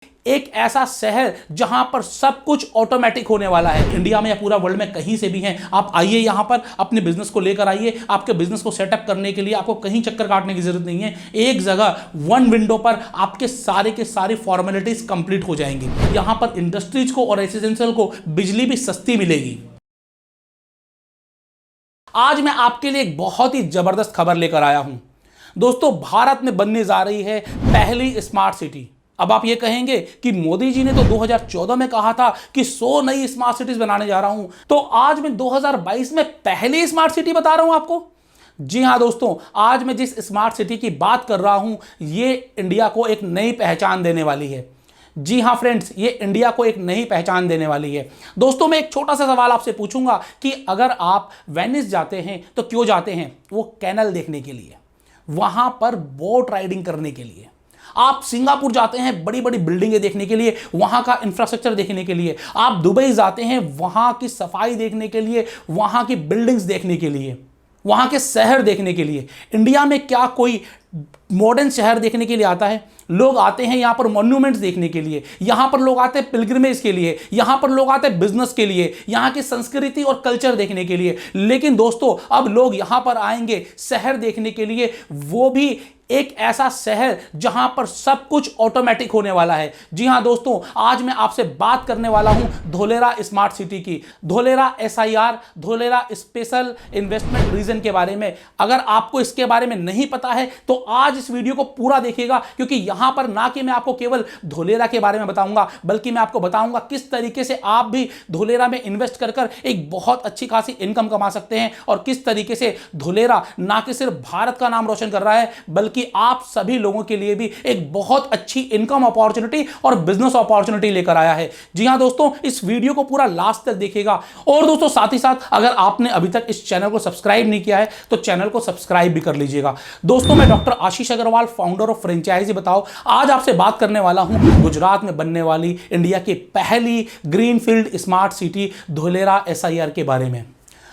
एक ऐसा शहर जहां पर सब कुछ ऑटोमेटिक होने वाला है। इंडिया में या पूरा वर्ल्ड में कहीं से भी हैं, आप आइए यहां पर अपने बिजनेस को लेकर आइए। आपके बिजनेस को सेटअप करने के लिए आपको कहीं चक्कर काटने की जरूरत नहीं है। एक जगह वन विंडो पर आपके सारे के सारी फॉर्मेलिटीज कंप्लीट हो जाएंगी। यहां पर इंडस्ट्रीज को और रेसिडेंशियल को बिजली भी सस्ती मिलेगी। आज मैं आपके लिए एक बहुत ही जबरदस्त खबर लेकर आया हूं। दोस्तों, भारत में बनने जा रही है पहली स्मार्ट सिटी। अब आप ये कहेंगे कि मोदी जी ने तो 2014 में कहा था कि 100 नई स्मार्ट सिटीज बनाने जा रहा हूं, तो आज मैं 2022 में पहली स्मार्ट सिटी बता रहा हूं आपको। जी हां दोस्तों, आज मैं जिस स्मार्ट सिटी की बात कर रहा हूं, ये इंडिया को एक नई पहचान देने वाली है। जी हां फ्रेंड्स, ये इंडिया को एक नई पहचान देने वाली है। दोस्तों, मैं एक छोटा सा सवाल आपसे पूछूंगा कि अगर आप वेनिस जाते हैं तो क्यों जाते हैं? वो कैनल देखने के लिए, वहां पर बोट राइडिंग करने के लिए। आप सिंगापुर जाते हैं बड़ी बड़ी बिल्डिंगें देखने के लिए, वहां का इंफ्रास्ट्रक्चर देखने के लिए। आप दुबई जाते हैं वहां की सफाई देखने के लिए, वहां की बिल्डिंग्स देखने के लिए, वहां के शहर देखने के लिए। इंडिया में क्या कोई मॉडर्न शहर देखने के लिए आता है? लोग आते हैं यहां पर मॉन्यूमेंट्स देखने के लिए, यहां पर लोग आते हैं पिलग्रिमेज के लिए, यहां पर लोग आते हैं बिजनेस के लिए, यहां की संस्कृति और कल्चर देखने के लिए। लेकिन दोस्तों, अब लोग यहां पर आएंगे शहर देखने के लिए, वो भी एक ऐसा शहर जहां पर सब कुछ ऑटोमेटिक होने वाला है। जी हां दोस्तों, आज मैं आपसे बात करने वाला हूं धोलेरा स्मार्ट सिटी की, Dholera SIR, Dholera special investment region के बारे में। अगर आपको इसके बारे में नहीं पता है तो आज इस वीडियो को पूरा देखिएगा, क्योंकि यहां पर ना कि मैं आपको केवल धोलेरा के बारे में बताऊंगा, बल्कि मैं आपको बताऊंगा किस तरीके से आप भी धोलेरा में इन्वेस्ट कर एक बहुत अच्छी खासी इनकम कमा सकते हैं, और किस तरीके से धोलेरा ना कि सिर्फ भारत का नाम रोशन कर रहा है, बल्कि आप सभी लोगों के लिए भी एक बहुत अच्छी इनकम अपॉर्चुनिटी और बिजनेस अपॉर्चुनिटी लेकर आया है। जी हां दोस्तों, इस वीडियो को पूरा लास्ट तक देखिएगा। और दोस्तों, साथ ही साथ अगर आपने अभी तक इस चैनल को सब्सक्राइब नहीं किया है तो चैनल को सब्सक्राइब भी कर लीजिएगा। दोस्तों, मैं doctor Ashish Agarwal, founder of franchise बताओ, आज आपसे बात करने वाला हूं गुजरात में बनने वाली इंडिया की पहली greenfield smart city Dholera SIR के बारे में।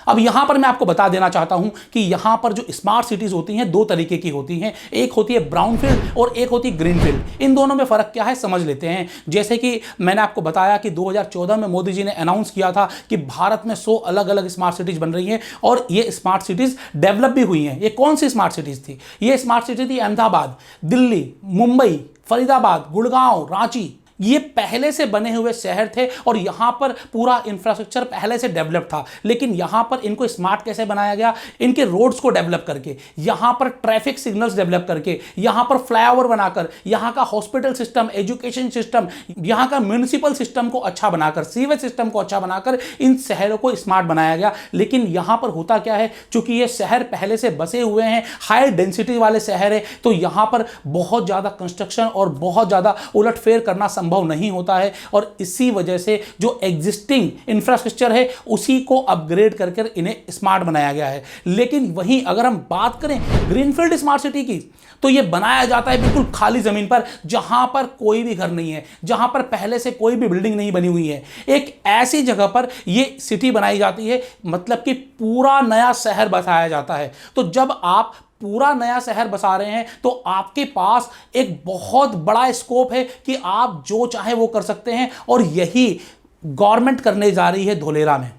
अब यहां पर मैं आपको बता देना चाहता हूं कि यहां पर जो स्मार्ट सिटीज होती हैं दो तरीके की होती हैं, एक होती है ब्राउनफील्ड और एक होती है ग्रीनफील्ड। इन दोनों में फर्क क्या है समझ लेते हैं। जैसे कि मैंने आपको बताया कि 2014 में मोदी जी ने अनाउंस किया था कि भारत में 100 अलग अलग स्मार्ट सिटीज बन रही हैं, और ये स्मार्ट सिटीज डेवलप भी हुई हैं। ये कौन सी स्मार्ट सिटीज थी? ये स्मार्ट सिटी थी अहमदाबाद, दिल्ली, मुंबई, फरीदाबाद, गुड़गांव, रांची। ये पहले से बने हुए शहर थे और यहां पर पूरा इंफ्रास्ट्रक्चर पहले से डेवलप था, लेकिन यहां पर इनको स्मार्ट कैसे बनाया गया? इनके रोड्स को डेवलप करके, यहां पर ट्रैफिक सिग्नल्स डेवलप करके, यहां पर फ्लाईओवर बनाकर, यहां का हॉस्पिटल सिस्टम, एजुकेशन सिस्टम, यहां का म्युनिसिपल सिस्टम को अच्छा बनाकर, सीवेज सिस्टम को अच्छा बनाकर इन शहरों को स्मार्ट बनाया गया। लेकिन यहां पर होता क्या है, चूंकि ये शहर पहले से बसे हुए हैं, हाई डेंसिटी वाले शहर है, तो यहां पर बहुत ज्यादा कंस्ट्रक्शन और बहुत ज्यादा उलटफेर करना संभव नहीं होता है, और इसी वजह से जो एग्जिस्टिंग इंफ्रास्ट्रक्चर है उसी को अपग्रेड करके इन्हें स्मार्ट बनाया गया है। लेकिन वहीं अगर हम बात करें ग्रीनफील्ड स्मार्ट सिटी की, तो यह बनाया जाता है बिल्कुल खाली जमीन पर, जहां पर कोई भी घर नहीं है, जहां पर पहले से कोई भी बिल्डिंग नहीं बनी हुई है। एक ऐसी जगह पर यह सिटी बनाई जाती है, मतलब कि पूरा नया शहर बसाया जाता है। तो जब आप पूरा नया शहर बसा रहे हैं तो आपके पास एक बहुत बड़ा स्कोप है कि आप जो चाहे वो कर सकते हैं, और यही गवर्नमेंट करने जा रही है धोलेरा में।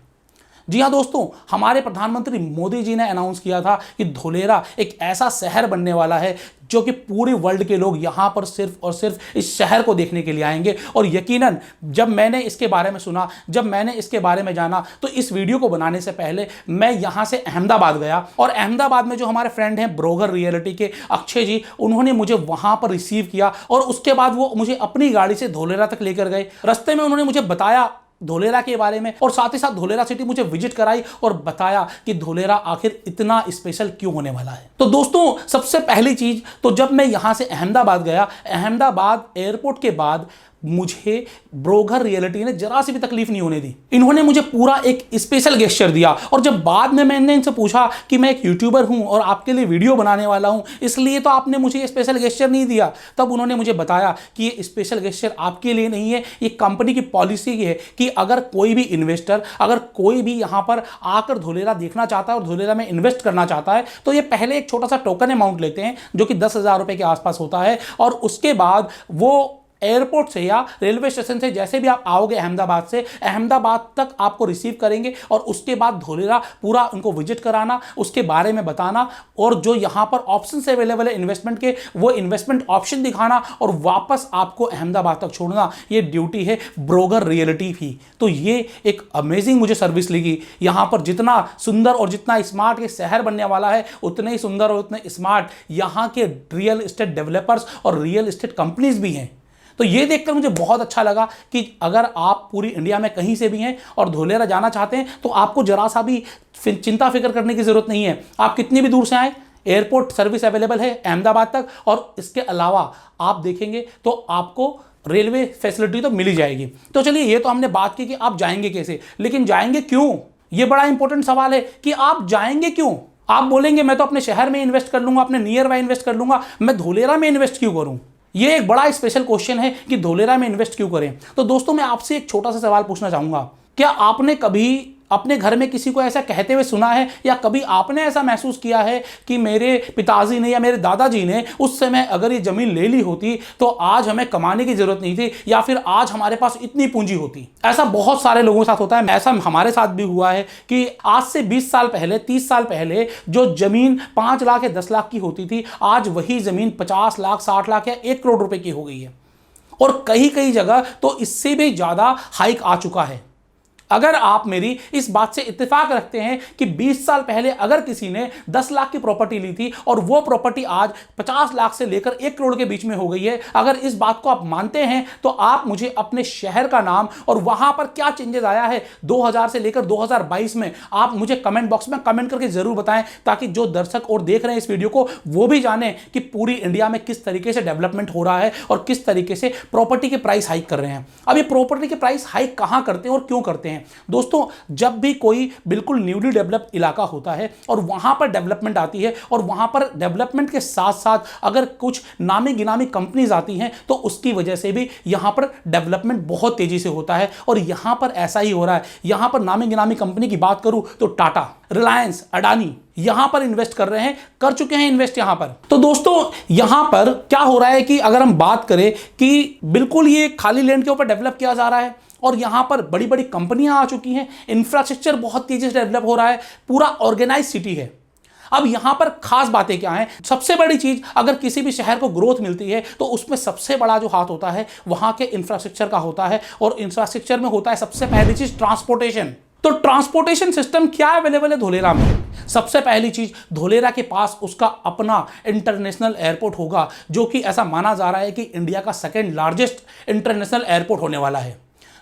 जी हां दोस्तों, हमारे प्रधानमंत्री मोदी जी ने अनाउंस किया था कि धोलेरा एक ऐसा शहर बनने वाला है जो कि पूरे वर्ल्ड के लोग यहां पर सिर्फ और सिर्फ इस शहर को देखने के लिए आएंगे। और यकीनन जब मैंने इसके बारे में सुना, जब मैंने इसके बारे में जाना, तो इस वीडियो को बनाने से पहले मैं यहां से अहमदाबाद गया, और अहमदाबाद में जो हमारे फ्रेंड हैं ब्रोगर रियलिटी के अक्षय जी, उन्होंने मुझे वहां पर रिसीव किया, और उसके बाद वो मुझे अपनी गाड़ी से धोलेरा तक लेकर गए। रास्ते में उन्होंने मुझे बताया धोलेरा के बारे में, और साथ ही साथ धोलेरा सिटी मुझे विजिट कराई और बताया कि धोलेरा आखिर इतना स्पेशल क्यों होने वाला है। तो दोस्तों, सबसे पहली चीज तो जब मैं यहां से अहमदाबाद गया, अहमदाबाद एयरपोर्ट के बाद मुझे ब्रोगर रियलिटी ने जरा सी भी तकलीफ नहीं होने दी। इन्होंने मुझे पूरा एक स्पेशल गेस्चर दिया, और जब बाद में मैंने इनसे पूछा कि मैं एक यूट्यूबर हूं और आपके लिए वीडियो बनाने वाला हूं, इसलिए तो आपने मुझे ये स्पेशल गेस्चर नहीं दिया, तब उन्होंने मुझे बताया कि ये स्पेशल गेस्चर आपके लिए नहीं है, ये कंपनी की पॉलिसी है कि अगर कोई भी इन्वेस्टर, अगर कोई भी यहां पर आकर धोलेरा देखना चाहता है और धोलेरा में इन्वेस्ट करना चाहता है, तो ये पहले एक छोटा सा टोकन अमाउंट लेते हैं जो कि 10,000 रुपए के आसपास होता है, और उसके बाद वो एयरपोर्ट से या रेलवे स्टेशन से जैसे भी आप आओगे अहमदाबाद से, अहमदाबाद तक आपको रिसीव करेंगे और उसके बाद धोलेरा पूरा उनको विजिट कराना, उसके बारे में बताना और जो यहाँ पर ऑप्शन अवेलेबल है इन्वेस्टमेंट के, वो इन्वेस्टमेंट ऑप्शन दिखाना और वापस आपको अहमदाबाद तक छोड़ना। ये ड्यूटी है ब्रोगर रियलिटी की। तो ये एक अमेजिंग मुझे सर्विस लगी। यहाँ पर जितना सुंदर और जितना स्मार्ट ये शहर बनने वाला है, उतने ही सुंदर और उतने स्मार्ट यहाँ के रियल एस्टेट डेवलपर्स और रियल एस्टेट कंपनीज भी हैं। तो ये देखकर मुझे बहुत अच्छा लगा कि अगर आप पूरी इंडिया में कहीं से भी हैं और धोलेरा जाना चाहते हैं तो आपको जरा सा भी चिंता फिक्र करने की जरूरत नहीं है। आप कितनी भी दूर से आए, एयरपोर्ट सर्विस अवेलेबल है अहमदाबाद तक, और इसके अलावा आप देखेंगे तो आपको रेलवे फैसिलिटी तो मिल ही जाएगी। तो चलिए, ये तो हमने बात की कि आप जाएंगे कैसे, लेकिन जाएंगे क्यों, ये बड़ा इंपॉर्टेंट सवाल है कि आप जाएंगे क्यों। आप बोलेंगे मैं तो अपने शहर में इन्वेस्ट कर लूंगा, अपने नियर बाय इन्वेस्ट कर लूंगा, मैं धोलेरा में इन्वेस्ट क्यों करूं। ये एक बड़ा स्पेशल क्वेश्चन है कि धोलेरा में इन्वेस्ट क्यों करें। तो दोस्तों, मैं आपसे एक छोटा सा सवाल पूछना चाहूंगा, क्या आपने कभी अपने घर में किसी को ऐसा कहते हुए सुना है, या कभी आपने ऐसा महसूस किया है कि मेरे पिताजी ने या मेरे दादाजी ने उस समय अगर ये जमीन ले ली होती तो आज हमें कमाने की जरूरत नहीं थी, या फिर आज हमारे पास इतनी पूंजी होती। ऐसा बहुत सारे लोगों के साथ होता है। ऐसा हमारे साथ भी हुआ है कि आज से 20 साल पहले, 30 साल पहले जो जमीन 5 लाख या 10 लाख की होती थी, आज वही जमीन 50 लाख, 60 लाख या 1 करोड़ रुपए की हो गई है। और कई कई जगह तो इससे भी ज्यादा हाइक आ चुका है। अगर आप मेरी इस बात से इत्तेफाक रखते हैं कि 20 साल पहले अगर किसी ने 10 लाख की प्रॉपर्टी ली थी और वो प्रॉपर्टी आज 50 लाख से लेकर 1 करोड़ के बीच में हो गई है, अगर इस बात को आप मानते हैं तो आप मुझे अपने शहर का नाम और वहां पर क्या चेंजेस आया है 2000 से लेकर 2022 में, आप मुझे कमेंट बॉक्स में कमेंट करके जरूर बताएं, ताकि जो दर्शक और देख रहे हैं इस वीडियो को वो भी जाने कि पूरी इंडिया में किस तरीके से डेवलपमेंट हो रहा है और किस तरीके से प्रॉपर्टी के प्राइस हाइक कर रहे हैं। अब ये प्रॉपर्टी के प्राइस हाइक कहां करते हैं और क्यों करते हैं। दोस्तों, जब भी कोई बिल्कुल न्यूली डेवलप्ड इलाका होता है और वहां पर डेवलपमेंट आती है और वहां पर डेवलपमेंट के साथ साथ अगर कुछ नामी गिनामी कंपनीज आती हैं तो उसकी वजह से भी यहां पर डेवलपमेंट बहुत तेजी से होता है। और यहां पर ऐसा ही हो रहा है। यहां पर नामी गिनामी कंपनी की बात करूं तो टाटा, रिलायंस, अडानी यहां पर इन्वेस्ट कर रहे हैं, कर चुके हैं इन्वेस्ट यहां पर। तो दोस्तों, यहां पर क्या हो रहा है कि अगर हम बात करें कि बिल्कुल ये खाली लैंड के ऊपर डेवलप किया जा रहा है और यहां पर बड़ी बड़ी कंपनियां आ चुकी हैं, इंफ्रास्ट्रक्चर बहुत तेजी से डेवलप हो रहा है, पूरा ऑर्गेनाइज सिटी है। अब यहां पर खास बातें क्या हैं? सबसे बड़ी चीज, अगर किसी भी शहर को ग्रोथ मिलती है तो उसमें सबसे बड़ा जो हाथ होता है वहां के इंफ्रास्ट्रक्चर का होता है, और इंफ्रास्ट्रक्चर में होता है सबसे पहली चीज ट्रांसपोर्टेशन। तो ट्रांसपोर्टेशन सिस्टम क्या अवेलेबल है धोलेरा में? सबसे पहली चीज, धोलेरा के पास उसका अपना इंटरनेशनल एयरपोर्ट होगा, जो कि ऐसा माना जा रहा है कि इंडिया का सेकंड लार्जेस्ट इंटरनेशनल एयरपोर्ट होने वाला है।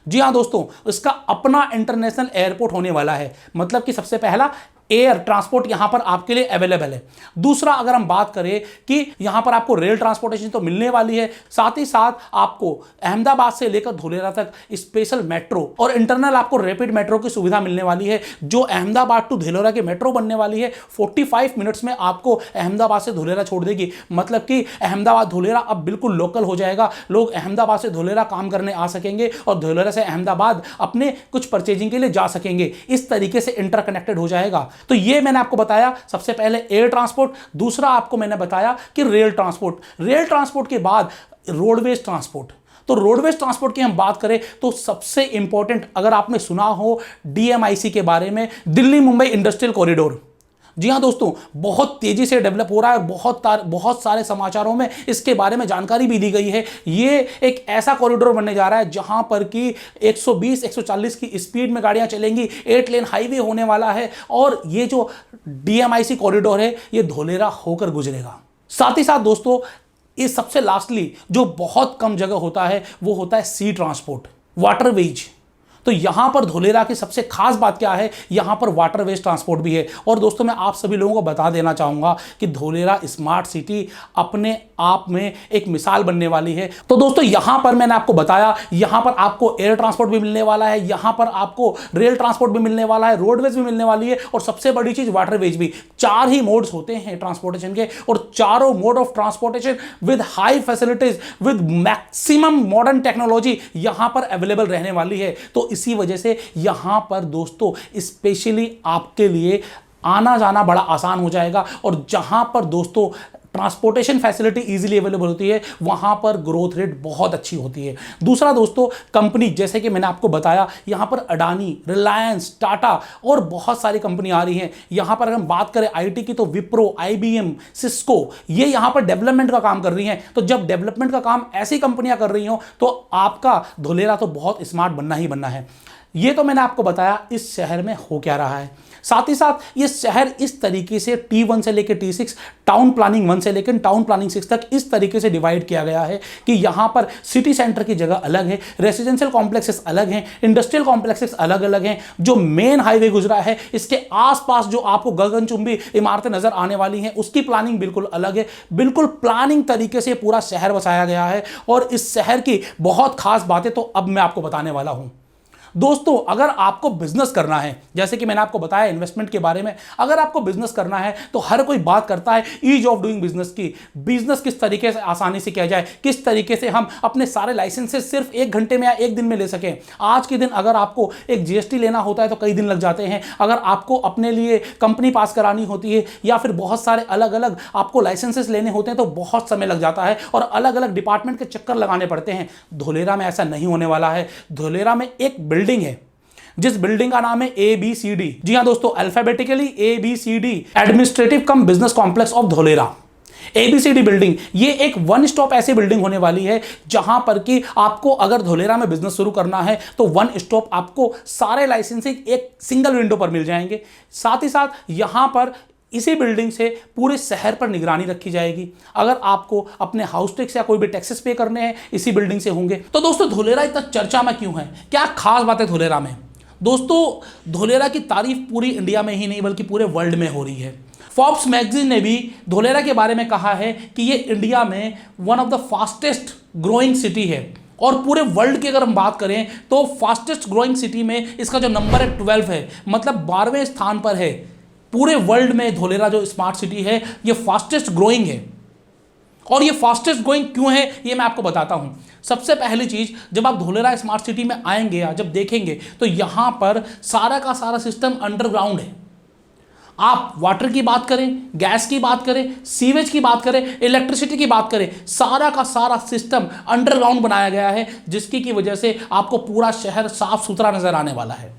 जी हाँ दोस्तों, इसका अपना इंटरनेशनल एयरपोर्ट होने वाला है। मतलब कि सबसे पहला एयर ट्रांसपोर्ट यहां पर आपके लिए अवेलेबल है। दूसरा, अगर हम बात करें कि यहां पर आपको रेल ट्रांसपोर्टेशन तो मिलने वाली है, साथ ही साथ आपको अहमदाबाद से लेकर धोलेरा तक स्पेशल मेट्रो और इंटरनल आपको रैपिड मेट्रो की सुविधा मिलने वाली है, जो अहमदाबाद टू धोलेरा की मेट्रो बनने वाली है। 45 मिनट्स में आपको अहमदाबाद से धोलेरा छोड़ देगी। मतलब कि अहमदाबाद धोलेरा अब बिल्कुल लोकल हो जाएगा। लोग अहमदाबाद से धोलेरा काम करने आ सकेंगे और धोलेरा से अहमदाबाद अपने कुछ परचेजिंग के लिए जा सकेंगे। इस तरीके से इंटरकनेक्टेड हो जाएगा। तो ये मैंने आपको बताया, सबसे पहले एयर ट्रांसपोर्ट, दूसरा आपको मैंने बताया कि रेल ट्रांसपोर्ट, रेल ट्रांसपोर्ट के बाद रोडवेज ट्रांसपोर्ट। तो रोडवेज ट्रांसपोर्ट की हम बात करें तो सबसे इंपॉर्टेंट, अगर आपने सुना हो डीएमआईसी के बारे में, दिल्ली मुंबई इंडस्ट्रियल कॉरिडोर। जी हाँ दोस्तों, बहुत तेजी से डेवलप हो रहा है और बहुत सारे समाचारों में इसके बारे में जानकारी भी दी गई है। ये एक ऐसा कॉरिडोर बनने जा रहा है जहां पर कि 120-140 की स्पीड में गाड़ियां चलेंगी, 8 लेन हाईवे होने वाला है, और ये जो डीएमआईसी कॉरिडोर है ये धोलेरा होकर गुजरेगा। साथ ही साथ दोस्तों, ये सबसे लास्टली जो बहुत कम जगह होता है वो होता है सी ट्रांसपोर्ट, वाटरवेज। तो यहां पर धोलेरा की सबसे खास बात क्या है, यहां पर वाटरवेज ट्रांसपोर्ट भी है। और दोस्तों, मैं आप सभी लोगों को बता देना चाहूंगा कि धोलेरा स्मार्ट सिटी अपने आप में एक मिसाल बनने वाली है। तो दोस्तों, यहां पर मैंने आपको बताया, यहां पर आपको एयर ट्रांसपोर्ट भी मिलने वाला है, यहां पर आपको रेल ट्रांसपोर्ट भी मिलने वाला है, रोडवेज भी मिलने वाली है, और सबसे बड़ी चीज वाटरवेज भी। 4 ही मोड्स होते हैं ट्रांसपोर्टेशन के, और चारों mode of transportation with high facilities, with maximum modern technology यहां पर अवेलेबल रहने वाली है। तो इसी वजह से यहां पर दोस्तों स्पेशली आपके लिए आना जाना बड़ा आसान हो जाएगा। और जहां पर दोस्तों ट्रांसपोर्टेशन फैसिलिटी इजीली अवेलेबल होती है, वहां पर ग्रोथ रेट बहुत अच्छी होती है। दूसरा दोस्तों, कंपनी जैसे कि मैंने आपको बताया, यहां पर अडानी, रिलायंस, टाटा और बहुत सारी कंपनी आ रही हैं। यहां पर अगर हम बात करें आईटी की तो विप्रो, आईबीएम, सिस्को, ये यहां पर डेवलपमेंट का काम कर रही हैं। तो जब डेवलपमेंट का काम ऐसी कंपनियां कर रही हो तो आपका धोलेरा तो बहुत स्मार्ट बनना ही बनना है। ये तो मैंने आपको बताया इस शहर में हो क्या रहा है। साथ ही साथ ये शहर इस तरीके से T1 से लेकर T6, टाउन प्लानिंग 1 से लेकर टाउन प्लानिंग 6 तक इस तरीके से डिवाइड किया गया है कि यहां पर सिटी सेंटर की जगह अलग है, रेसिडेंशियल कॉम्प्लेक्सेस अलग हैं, इंडस्ट्रियल कॉम्प्लेक्सेस अलग अलग हैं। जो मेन हाईवे गुजरा है इसके आसपास जो आपको गगनचुंबी इमारतें नजर आने वाली हैं उसकी प्लानिंग बिल्कुल अलग है। बिल्कुल प्लानिंग तरीके से पूरा शहर बसाया गया है और इस शहर की बहुत खास बातें तो अब मैं आपको बताने वाला हूं। दोस्तों, अगर आपको बिजनेस करना है, जैसे कि मैंने आपको बताया इन्वेस्टमेंट के बारे में, अगर आपको बिजनेस करना है तो हर कोई बात करता है ईज ऑफ डूइंग बिजनेस की। बिजनेस किस तरीके से आसानी से किया जाए, किस तरीके से हम अपने सारे लाइसेंसेस सिर्फ 1 घंटे में या 1 दिन में ले सकें। आज के दिन अगर आपको एक जीएसटी लेना होता है तो कई दिन लग जाते हैं। अगर आपको अपने लिए कंपनी पास करानी होती है या फिर बहुत सारे अलग अलग आपको लाइसेंसेस लेने होते हैं तो बहुत समय लग जाता है और अलग अलग डिपार्टमेंट के चक्कर लगाने पड़ते हैं। धोलेरा में ऐसा नहीं होने वाला है। धोलेरा में एक बिल्डिंग है जिस बिल्डिंग का नाम है ABCD। जी हां दोस्तों, alphabetically ABCD, administrative come business complex of Dholera. ABCD building ये एक 1 स्टॉप ऐसी बिल्डिंग होने वाली है जहां पर कि आपको अगर धोलेरा में बिजनेस शुरू करना है तो 1 स्टॉप आपको सारे लाइसेंसिंग एक सिंगल विंडो पर मिल जाएंगे। साथ ही साथ यहां पर इसी बिल्डिंग से पूरे शहर पर निगरानी रखी जाएगी। अगर आपको अपने हाउस टैक्स या कोई भी टैक्सेस पे करने हैं इसी बिल्डिंग से होंगे। तो दोस्तों, धोलेरा इतना चर्चा में क्यों है, क्या खास बात है धोलेरा में? दोस्तों, धोलेरा की तारीफ पूरी इंडिया में ही नहीं बल्कि पूरे वर्ल्ड में हो रही है। फोर्ब्स मैगजीन ने भी धोलेरा के बारे में कहा है कि ये इंडिया में one of the fastest growing city है और पूरे वर्ल्ड की अगर हम बात करें तो फास्टेस्ट ग्रोइंग सिटी में इसका जो नंबर है 12 है, मतलब 12वें स्थान पर है। पूरे वर्ल्ड में धोलेरा जो स्मार्ट सिटी है ये फास्टेस्ट ग्रोइंग है। और ये फास्टेस्ट ग्रोइंग क्यों है ये मैं आपको बताता हूं। सबसे पहली चीज, जब आप धोलेरा स्मार्ट सिटी में आएंगे या जब देखेंगे तो यहां पर सारा का सारा सिस्टम अंडरग्राउंड है। आप वाटर की बात करें, गैस की बात करें, सीवेज की बात करें, इलेक्ट्रिसिटी की बात करें, सारा का सारा सिस्टम अंडरग्राउंड बनाया गया है जिसकी की वजह से आपको पूरा शहर साफ सुथरा नजर आने वाला है।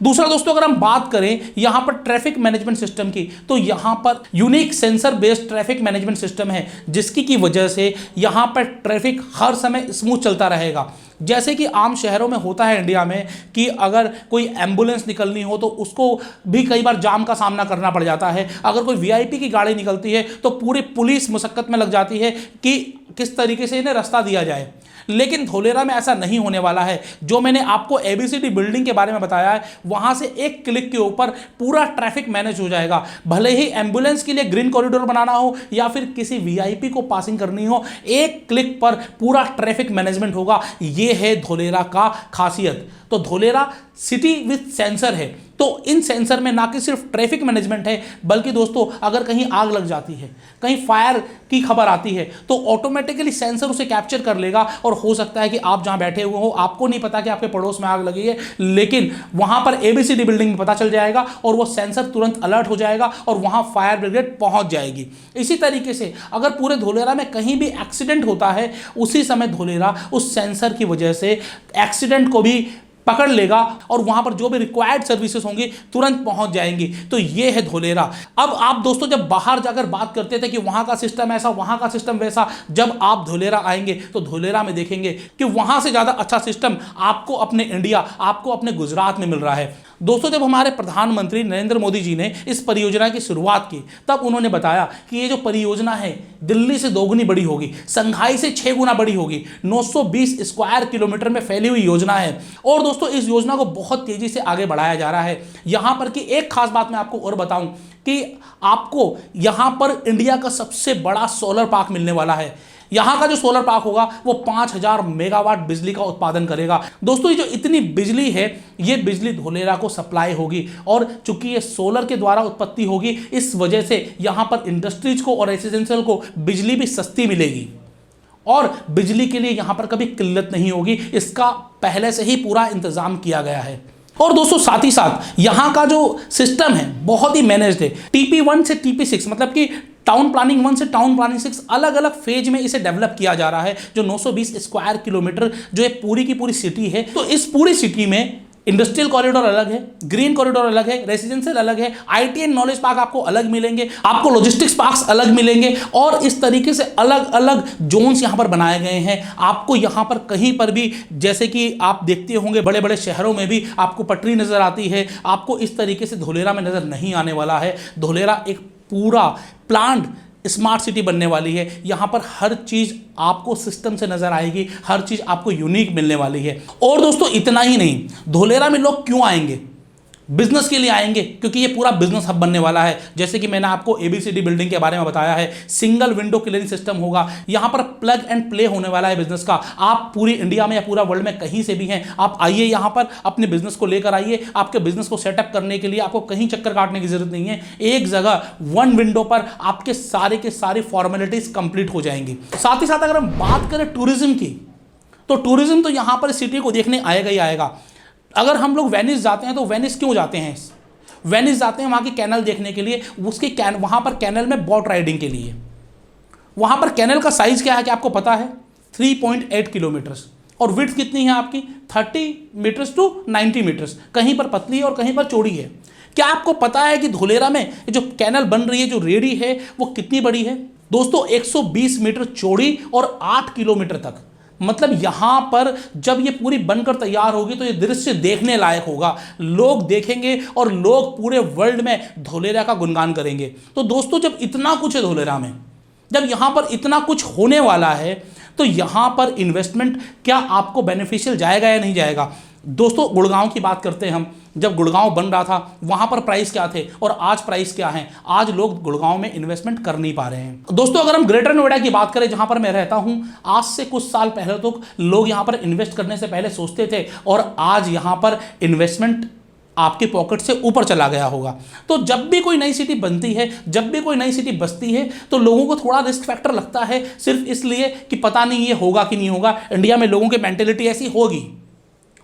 दूसरा दोस्तों, अगर हम बात करें यहां पर ट्रैफिक मैनेजमेंट सिस्टम की तो यहां पर unique sensor based traffic management system है जिसकी की वजह से यहां पर ट्रैफिक हर समय स्मूथ चलता रहेगा। जैसे कि आम शहरों में होता है इंडिया में कि अगर कोई एम्बुलेंस निकलनी हो तो उसको भी कई बार जाम का सामना करना पड़ जाता है। अगर कोई वीआईपी की गाड़ी निकलती है तो पूरी पुलिस मुशक्कत में लग जाती है कि किस तरीके से इन्हें रास्ता दिया जाए। लेकिन धोलेरा में ऐसा नहीं होने वाला है। जो मैंने आपको ABCD बिल्डिंग के बारे में बताया है वहां से एक क्लिक के ऊपर पूरा ट्रैफिक मैनेज हो जाएगा। भले ही एम्बुलेंस के लिए ग्रीन कॉरिडोर बनाना हो या फिर किसी वीआईपी को पासिंग करनी हो, एक क्लिक पर पूरा ट्रैफिक मैनेजमेंट होगा। यह है धोलेरा का खासियत। तो धोलेरा सिटी विथ सेंसर है। तो इन सेंसर में ना कि सिर्फ ट्रैफिक मैनेजमेंट है बल्कि दोस्तों अगर कहीं आग लग जाती है, कहीं फायर की खबर आती है तो ऑटोमेटिकली सेंसर उसे कैप्चर कर लेगा और हो सकता है कि आप जहां बैठे हुए हो आपको नहीं पता कि आपके पड़ोस में आग लगी है, लेकिन वहां पर ABCD बिल्डिंग में पता चल जाएगा और वो सेंसर तुरंत अलर्ट हो जाएगा और वहां फायर ब्रिगेड पहुंच जाएगी। इसी तरीके से अगर पूरे धोलेरा में कहीं भी एक्सीडेंट होता है उसी समय धोलेरा उस सेंसर की वजह से एक्सीडेंट को भी पकड़ लेगा और वहां पर जो भी रिक्वायर्ड सर्विसेज होंगी तुरंत पहुंच जाएंगी। तो ये है धोलेरा। अब आप दोस्तों जब बाहर जाकर बात करते थे कि वहां का सिस्टम ऐसा, वहां का सिस्टम वैसा, जब आप धोलेरा आएंगे तो धोलेरा में देखेंगे कि वहां से ज्यादा अच्छा सिस्टम आपको अपने इंडिया, आपको अपने गुजरात में मिल रहा है। दोस्तों, जब हमारे प्रधानमंत्री नरेंद्र मोदी जी ने इस परियोजना की शुरुआत की तब उन्होंने बताया कि ये जो परियोजना है दिल्ली से 2 गुनी बड़ी होगी, संघाई से 6 गुना बड़ी होगी, 920 स्क्वायर किलोमीटर में फैली हुई योजना है। और दोस्तों इस योजना को बहुत तेजी से आगे बढ़ाया जा रहा है। यहां पर की एक खास बात मैं आपको और बताऊं कि आपको यहां पर इंडिया का सबसे बड़ा सोलर पार्क मिलने वाला है। यहां का जो सोलर पार्क होगा वो 5000 मेगावाट बिजली का उत्पादन करेगा। दोस्तों ये जो इतनी बिजली है ये बिजली धोलेरा को सप्लाई होगी और चूंकि ये सोलर के द्वारा उत्पत्ति होगी इस वजह से यहां पर इंडस्ट्रीज को और रेसिडेंशियल को बिजली भी सस्ती मिलेगी और बिजली के लिए यहां पर कभी किल्लत नहीं होगी। इसका पहले से ही पूरा इंतजाम किया गया है। और दोस्तों साथ ही साथ यहां का जो सिस्टम है बहुत ही मैनेज्ड है। TP1 से TP6 मतलब कि टाउन प्लानिंग 1 से टाउन प्लानिंग 6 अलग अलग फेज में इसे डेवलप किया जा रहा है, जो 920 स्क्वायर किलोमीटर जो ये पूरी की पूरी सिटी है। तो इस पूरी सिटी में इंडस्ट्रियल कॉरिडोर अलग है, ग्रीन कॉरिडोर अलग है, रेसिडेंशियल अलग है, आईटी एंड नॉलेज पार्क आपको अलग मिलेंगे, आपको लॉजिस्टिक्स पार्क्स अलग मिलेंगे, और इस तरीके से अलग अलग जोन्स यहां पर बनाए गए हैं। आपको यहां पर कहीं पर भी, जैसे कि आप देखते होंगे बड़े बड़े शहरों में भी आपको पटरी नजर आती है, आपको इस तरीके से धोलेरा में नजर नहीं आने वाला है। धोलेरा एक पूरा प्लान्ड स्मार्ट सिटी बनने वाली है। यहां पर हर चीज आपको सिस्टम से नजर आएगी, हर चीज आपको यूनिक मिलने वाली है। और दोस्तों इतना ही नहीं, धोलेरा में लोग क्यों आएंगे? बिजनेस के लिए आएंगे, क्योंकि ये पूरा बिजनेस हब बनने वाला है। जैसे कि मैंने आपको एबीसीडी बिल्डिंग के बारे में बताया है, सिंगल विंडो क्लियरिंग सिस्टम होगा, यहां पर प्लग एंड प्ले होने वाला है बिजनेस का। आप पूरी इंडिया में या पूरा वर्ल्ड में कहीं से भी हैं, आप आइए यहां पर, अपने बिजनेस को लेकर आइए। आपके बिजनेस को सेटअप करने के लिए आपको कहीं चक्कर काटने की जरूरत नहीं है, एक जगह वन विंडो पर आपके सारे के सारी फॉर्मेलिटीज कंप्लीट हो जाएंगी। साथ ही साथ अगर हम बात करें टूरिज्म की, तो टूरिज्म तो यहां पर सिटी को देखने आएगा ही आएगा। अगर हम लोग वेनिस जाते हैं तो वेनिस क्यों जाते हैं? वेनिस जाते हैं वहाँ की कैनल देखने के लिए, उसकी वहाँ पर कैनल में बोट राइडिंग के लिए। वहाँ पर कैनल का साइज़ क्या है कि आपको पता है? 3.8 किलोमीटर्स, और विड्थ कितनी है आपकी? 30 मीटर्स टू 90 मीटर्स। कहीं पर पतली है और कहीं पर चौड़ी है। क्या आपको पता है कि धोलेरा में जो कैनल बन रही है, जो रेडी है, वो कितनी बड़ी है? दोस्तों 120 मीटर चौड़ी और 8 किलोमीटर तक। मतलब यहां पर जब ये पूरी बनकर तैयार होगी तो ये दृश्य देखने लायक होगा, लोग देखेंगे और लोग पूरे वर्ल्ड में धोलेरा का गुणगान करेंगे। तो दोस्तों जब इतना कुछ है धोलेरा में, जब यहां पर इतना कुछ होने वाला है, तो यहां पर इन्वेस्टमेंट क्या आपको बेनिफिशियल जाएगा या नहीं जाएगा? दोस्तों गुड़गांव की बात करते हैं हम। जब गुड़गांव बन रहा था वहां पर प्राइस क्या थे और आज प्राइस क्या है? आज लोग गुड़गांव में इन्वेस्टमेंट कर नहीं पा रहे हैं। दोस्तों अगर हम ग्रेटर नोएडा की बात करें, जहां पर मैं रहता हूं, आज से कुछ साल पहले तो लोग यहां पर इन्वेस्ट करने से पहले सोचते थे, और आज यहां पर इन्वेस्टमेंट आपके पॉकेट से ऊपर चला गया होगा। तो जब भी कोई नई सिटी बनती है, जब भी कोई नई सिटी बसती है, तो लोगों को थोड़ा रिस्क फैक्टर लगता है, सिर्फ इसलिए कि पता नहीं ये होगा कि नहीं होगा। इंडिया में लोगों की मेंटेलिटी ऐसी होगी,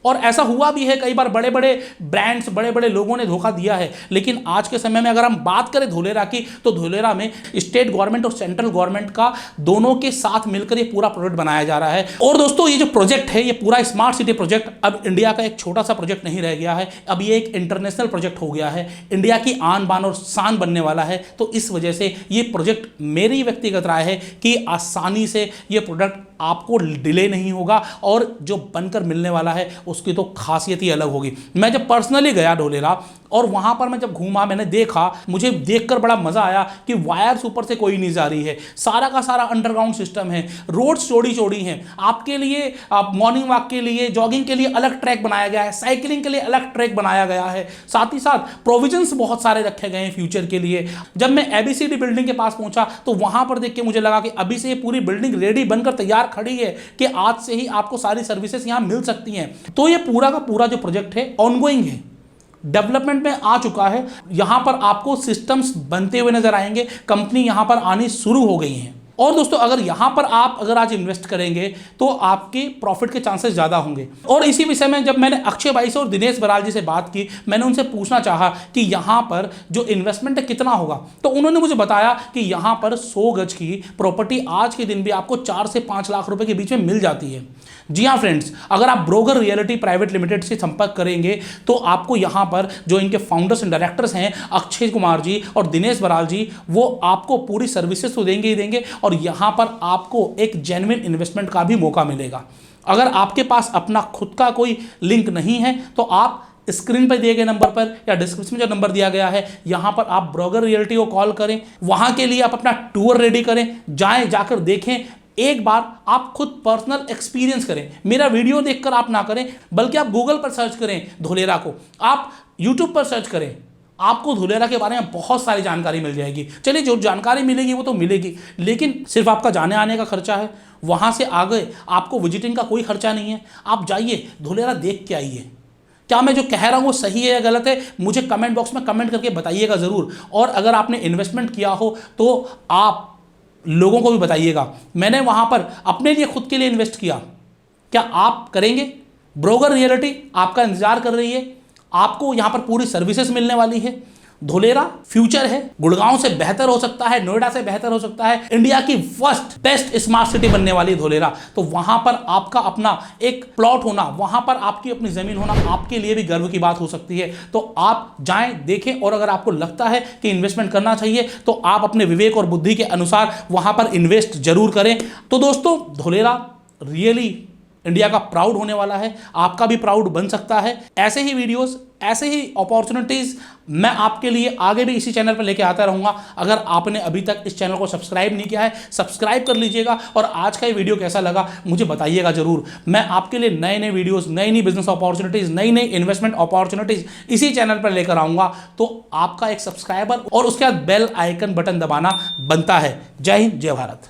और ऐसा हुआ भी है कई बार। बड़े बड़े ब्रांड्स, बड़े बड़े लोगों ने धोखा दिया है। लेकिन आज के समय में अगर हम बात करें धोलेरा की, तो धोलेरा में स्टेट गवर्नमेंट और सेंट्रल गवर्नमेंट का दोनों के साथ मिलकर ये पूरा प्रोजेक्ट बनाया जा रहा है। और दोस्तों ये जो प्रोजेक्ट है, ये पूरा स्मार्ट सिटी प्रोजेक्ट अब इंडिया का एक छोटा सा प्रोजेक्ट नहीं रह गया है, अब ये एक इंटरनेशनल प्रोजेक्ट हो गया है, इंडिया की आन बान और शान बनने वाला है। तो इस वजह से ये प्रोजेक्ट, मेरी व्यक्तिगत राय है कि आसानी से ये प्रोडक्ट आपको डिले नहीं होगा, और जो बनकर मिलने वाला है उसकी तो खासियत ही अलग होगी। मैं जब पर्सनली गया धोलेरा, और वहां पर मैं जब घूमा, मैंने देखा, मुझे देखकर बड़ा मजा आया कि वायर्स ऊपर से कोई नहीं जा रही है, सारा का सारा अंडरग्राउंड सिस्टम है, रोड्स चौड़ी चौड़ी हैं, आपके लिए मॉर्निंग वॉक के लिए, जॉगिंग के लिए अलग ट्रैक बनाया गया है, साइकिलिंग के लिए अलग ट्रैक बनाया गया है, साथ ही साथ प्रोविजंस बहुत सारे रखे गए हैं फ्यूचर के लिए। जब मैं एबीसीडी बिल्डिंग के पास पहुंचा तो वहां पर देख के मुझे लगा कि अभी से ये पूरी बिल्डिंग रेडी बनकर तैयार खड़ी है कि आज से ही आपको सारी सर्विसेज यहां मिल सकती हैं। तो ये पूरा का पूरा जो प्रोजेक्ट है ऑनगोइंग है, डेवलपमेंट में आ चुका है। यहां पर आपको सिस्टम्स बनते हुए नजर आएंगे, कंपनी यहां पर आनी शुरू हो गई हैं। और दोस्तों अगर यहां पर आप अगर आज इन्वेस्ट करेंगे तो आपके प्रॉफिट के चांसेस ज़्यादा होंगे। और इसी विषय में जब मैंने अक्षय भाई से और दिनेश बराल जी से बात की, मैंने उनसे पूछना चाहा कि यहां पर जो इन्वेस्टमेंट है कितना होगा, तो उन्होंने मुझे बताया कि यहां पर 100 गज की प्रॉपर्टी आज के दिन भी आपको 4 से 5 लाख रुपए के बीच में मिल जाती है। जी हाँ फ्रेंड्स, अगर आप ब्रोगर रियलिटी प्राइवेट लिमिटेड से संपर्क करेंगे तो आपको यहाँ पर जो इनके फाउंडर्स एंड डायरेक्टर्स हैं अक्षय कुमार जी और दिनेश बराल जी, वो आपको पूरी सर्विसेज तो देंगे ही देंगे, और यहाँ पर आपको एक जेन्युइन इन्वेस्टमेंट का भी मौका मिलेगा। अगर आपके पास अपना खुद का कोई लिंक नहीं है तो आप स्क्रीन पर दिए गए नंबर पर या डिस्क्रिप्शन में जो नंबर दिया गया है, यहां पर आप ब्रोगर रियलिटी को कॉल करें, वहां के लिए आप अपना टूर रेडी करें, जाएं, जाकर देखें, एक बार आप खुद पर्सनल एक्सपीरियंस करें। मेरा वीडियो देखकर आप ना करें, बल्कि आप गूगल पर सर्च करें धोलेरा को, आप यूट्यूब पर सर्च करें, आपको धोलेरा के बारे में बहुत सारी जानकारी मिल जाएगी। चलिए जो जानकारी मिलेगी वो तो मिलेगी, लेकिन सिर्फ आपका जाने आने का खर्चा है, वहाँ से आगे आपको विजिटिंग का कोई खर्चा नहीं है। आप जाइए धोलेरा देख के आइए। क्या मैं जो कह रहा हूँ वो सही है या गलत है, मुझे कमेंट बॉक्स में कमेंट करके बताइएगा ज़रूर। और अगर आपने इन्वेस्टमेंट किया हो तो आप लोगों को भी बताइएगा। मैंने वहाँ पर अपने लिए खुद के लिए इन्वेस्ट किया, क्या आप करेंगे? ब्रोगर रियलिटी आपका इंतजार कर रही है, आपको यहाँ पर पूरी सर्विसेज मिलने वाली है। धोलेरा फ्यूचर है, गुड़गांव से बेहतर हो सकता है, नोएडा से बेहतर हो सकता है, इंडिया की फर्स्ट बेस्ट स्मार्ट सिटी बनने वाली धोलेरा। तो वहां पर आपका अपना एक प्लॉट होना, वहां पर आपकी अपनी जमीन होना आपके लिए भी गर्व की बात हो सकती है। तो आप जाएं, देखें, और अगर आपको लगता है कि इन्वेस्टमेंट करना चाहिए तो आप अपने विवेक और बुद्धि के अनुसार वहां पर इन्वेस्ट जरूर करें। तो दोस्तों, धोलेरा रियली इंडिया का प्राउड होने वाला है, आपका भी प्राउड बन सकता है। ऐसे ही वीडियोस, ऐसे ही अपॉर्चुनिटीज मैं आपके लिए आगे भी इसी चैनल पर लेके आता रहूंगा। अगर आपने अभी तक इस चैनल को सब्सक्राइब नहीं किया है, सब्सक्राइब कर लीजिएगा। और आज का ये वीडियो कैसा लगा मुझे बताइएगा जरूर। मैं आपके लिए नए नए वीडियोस, नई नई बिजनेस अपॉर्चुनिटीज, नई नई इन्वेस्टमेंट अपॉर्चुनिटीज इसी चैनल पर लेकर आऊंगा। तो आपका एक सब्सक्राइबर और उसके बाद बेल आइकन बटन दबाना बनता है। जय हिंद, जय भारत।